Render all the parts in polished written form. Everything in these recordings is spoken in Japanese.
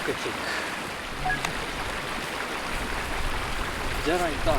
けていくじゃないかな。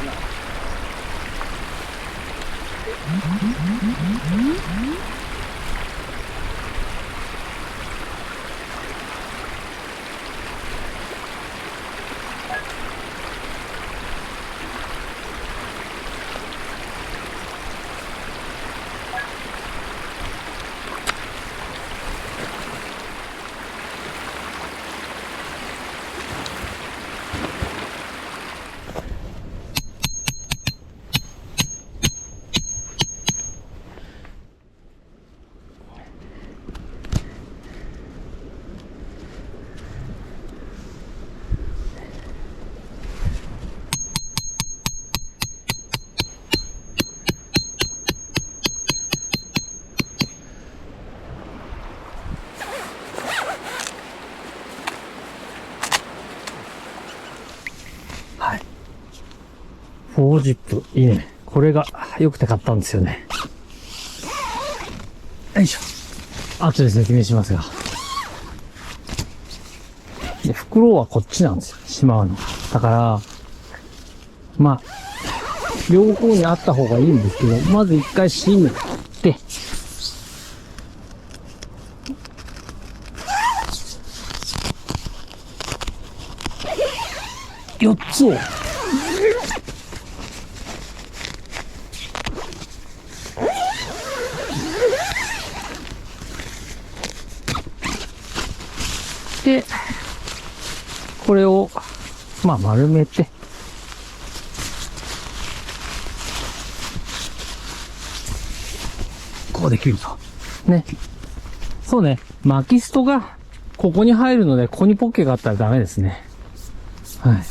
4ジップ。いいね。これが良くて買ったんですよね。よいしょ。後で説明しますが。で、袋はこっちなんですよ。しまうの。だから、まあ、両方にあった方がいいんですけど、まず一回閉めて、4つを、で、これを、まあ丸めて、こうできると。ね。そうね。薪ストが、ここに入るので、ここにポッケがあったらダメですね。はい。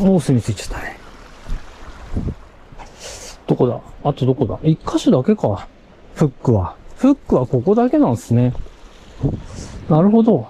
もう墨ついちゃったね。どこだ？あとどこだ？一箇所だけか。フックは。フックはここだけなんですね。なるほど。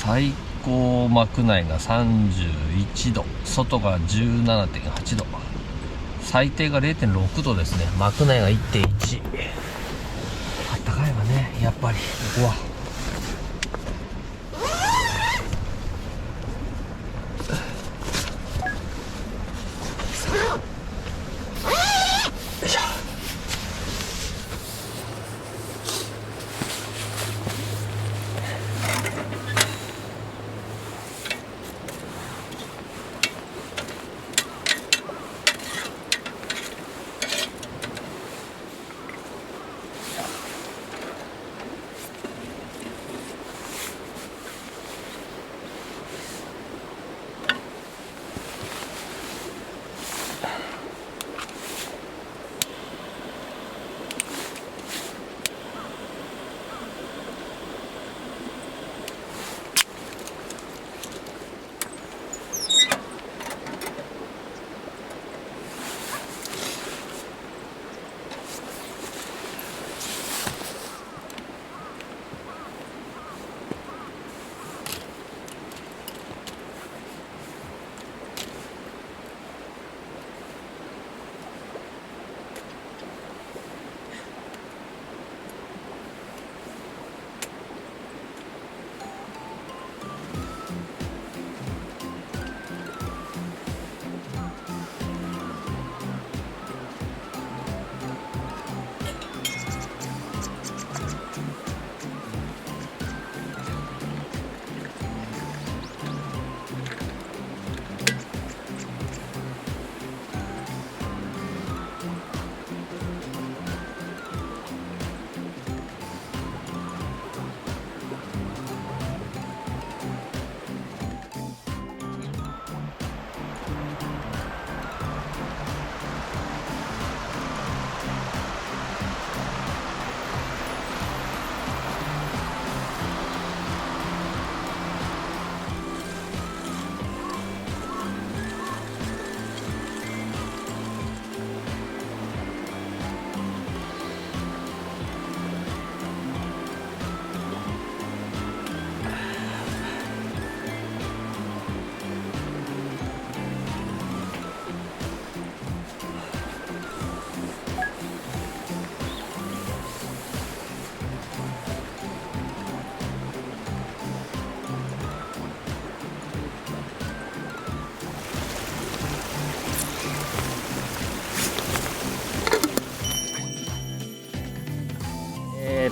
最高幕内が31度、外が 17.8 度、最低が 0.6 度ですね。幕内が 1.1。 あったかいわね、やっぱりここは。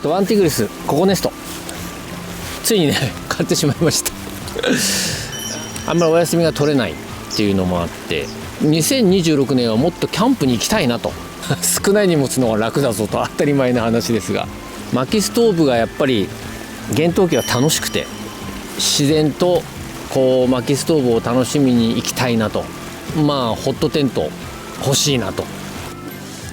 ワンティグリスココネスト、ついにね買ってしまいましたあんまりお休みが取れないっていうのもあって、2026年はもっとキャンプに行きたいなと少ない荷物の方が楽だぞと当たり前な話ですが、薪ストーブがやっぱり厳冬期は楽しくて、自然とこう薪ストーブを楽しみに行きたいなと、まあホットテント欲しいなと。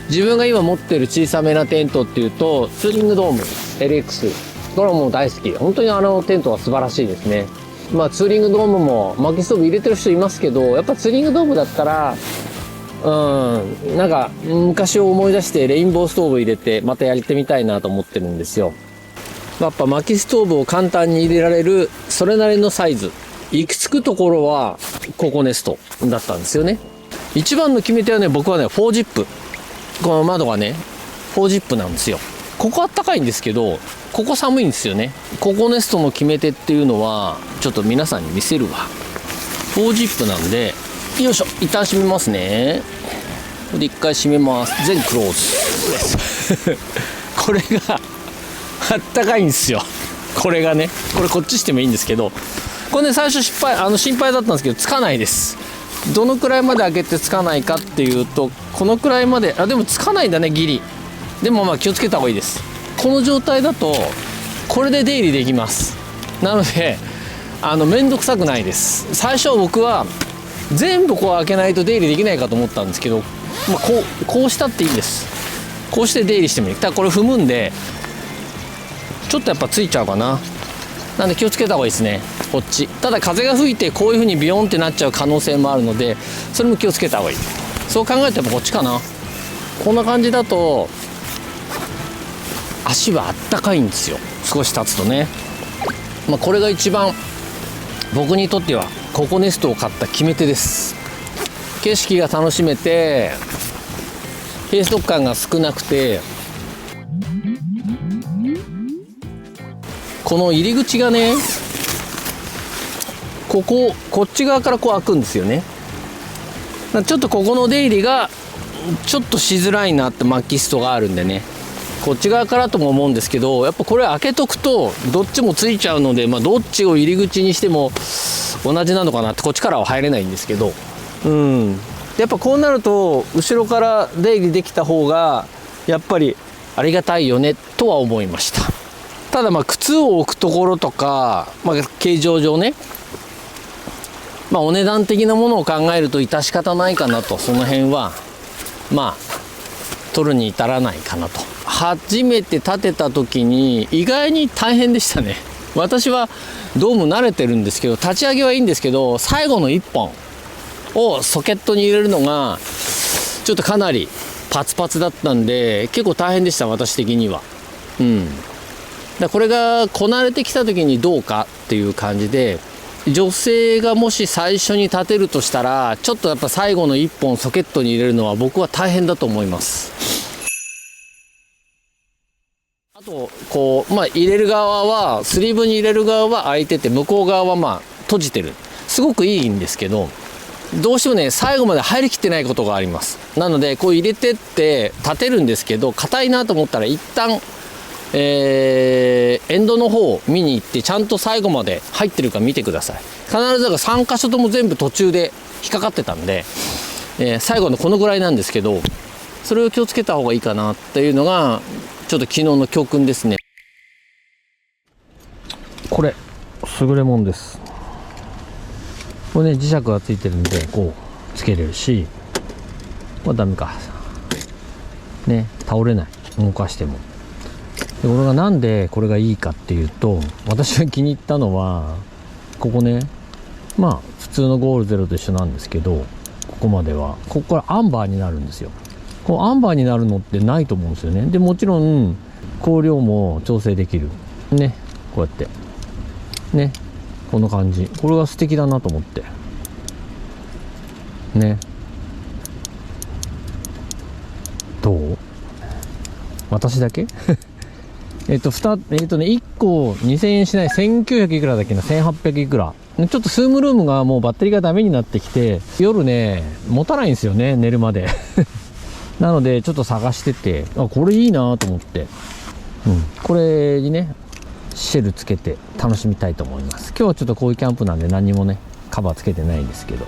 自分が今持ってる小さめなテントっていうとツーリングドーム LX、 これはもう大好き。本当にあのテントは素晴らしいですね。まあツーリングドームも薪ストーブ入れてる人いますけど、やっぱツーリングドームだったらなんか昔を思い出してレインボーストーブ入れてまたやってみたいなと思ってるんですよ。やっぱ薪ストーブを簡単に入れられるそれなりのサイズ、行き着くところはココネストだったんですよね。一番の決め手はね、僕はね4ジップ、この窓がね4ジップなんですよ。ここあったかいんですけど、ここ寒いんですよね。ココネストの決め手っていうのはちょっと皆さんに見せるわ。4ジップなんで、よいしょ、一旦閉めますね。で一回閉めます。全クローズこれがあったかいんですよ。これがね、これこっちしてもいいんですけど、これね最初心配だったんですけどつかないです。どのくらいまで開けてつかないかっていうと、このくらいまで、でもつかないんだねギリ。でもまあ気をつけた方がいいです。この状態だとこれで出入りできます。なのでめんどくさくないです。最初僕は全部こう開けないと出入りできないかと思ったんですけど、まあ、こうしたっていいんです。こうして出入りしてもいい。ただこれ踏むんでちょっとやっぱついちゃうかな。なんで気をつけた方がいいですね、こっち。ただ風が吹いてこういう風にビヨンってなっちゃう可能性もあるので、それも気をつけた方がいい。そう考えてもこっちかな。こんな感じだと足はあったかいんですよ、少し経つとね。まあ、これが一番僕にとってはココネストを買った決め手です。景色が楽しめて閉塞感が少なくて、この入り口がね、こっち側からこう開くんですよね。ちょっとここの出入りがちょっとしづらいなって薪ストがあるんでね、こっち側からとも思うんですけど、やっぱこれ開けとくとどっちもついちゃうので、どっちを入り口にしても同じなのかなって、こっちからは入れないんですけど、やっぱこうなると後ろから出入りできた方がやっぱりありがたいよねとは思いました。ただ靴を置くところとか、形状上ね、お値段的なものを考えると致し方ないかなと、その辺は取るに至らないかなと。初めて建てた時に意外に大変でしたね。私はドーム慣れてるんですけど、立ち上げはいいんですけど、最後の1本をソケットに入れるのがちょっとかなりパツパツだったんで、結構大変でした、私的には。これがこなれてきた時にどうかっていう感じで、女性がもし最初に立てるとしたら、ちょっとやっぱ最後の1本ソケットに入れるのは僕は大変だと思います。あと入れる側は、スリーブに入れる側は開いてて、向こう側は閉じてる、すごくいいんですけど、どうしてもね最後まで入りきってないことがあります。なのでこう入れてって立てるんですけど、硬いなと思ったら一旦エンドの方を見に行って、ちゃんと最後まで入ってるか見てください。必ず3箇所とも全部途中で引っかかってたんで、最後のこのぐらいなんですけど、それを気をつけた方がいいかなっていうのがちょっと昨日の教訓ですね。これ優れもんです。これね、磁石がついてるんでこうつけれるし、ダメかね、倒れない、動かしても。でこれがなんでこれがいいかっていうと、私が気に入ったのはここね、普通のゴールゼロと一緒なんですけど、ここまではここからアンバーになるんですよ。こうアンバーになるのってないと思うんですよね。でもちろん光量も調整できるね、こうやってね、こんな感じ。これが素敵だなと思ってね。どう？私だけ1個2000円しない、1900いくらだっけな、1800いくら。ちょっとスームルームがもうバッテリーがダメになってきて、夜ね持たないんですよね、寝るまでなのでちょっと探してて、これいいなと思って、これにねシェルつけて楽しみたいと思います。今日はちょっとこういうキャンプなんで何にもねカバーつけてないんですけど、